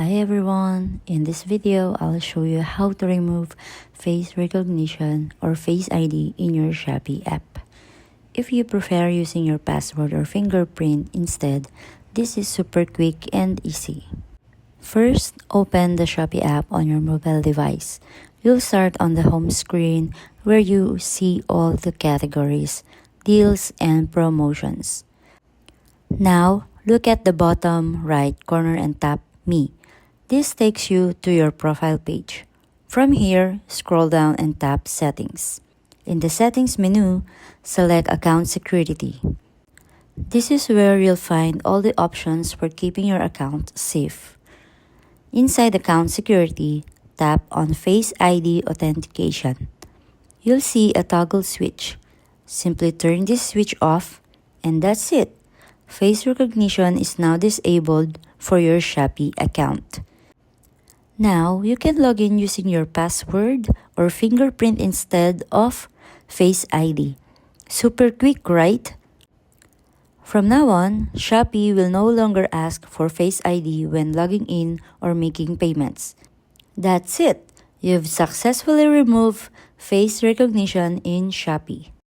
Hi everyone! In this video, I'll show you how to remove face recognition or Face ID in your Shopee app. If you prefer using your password or fingerprint instead, this is super quick and easy. First, open the Shopee app on your mobile device. You'll start on the home screen where you see all the categories, deals, and promotions. Now, look at the bottom right corner and tap Me. This takes you to your profile page. From here, scroll down and tap Settings. In the Settings menu, select Account Security. This is where you'll find all the options for keeping your account safe. Inside Account Security, tap on Face ID Authentication. You'll see a toggle switch. Simply turn this switch off, and that's it. Face recognition is now disabled for your Shopee account. Now, you can log in using your password or fingerprint instead of Face ID. Super quick, right? From now on, Shopee will no longer ask for Face ID when logging in or making payments. That's it! You've successfully removed face recognition in Shopee.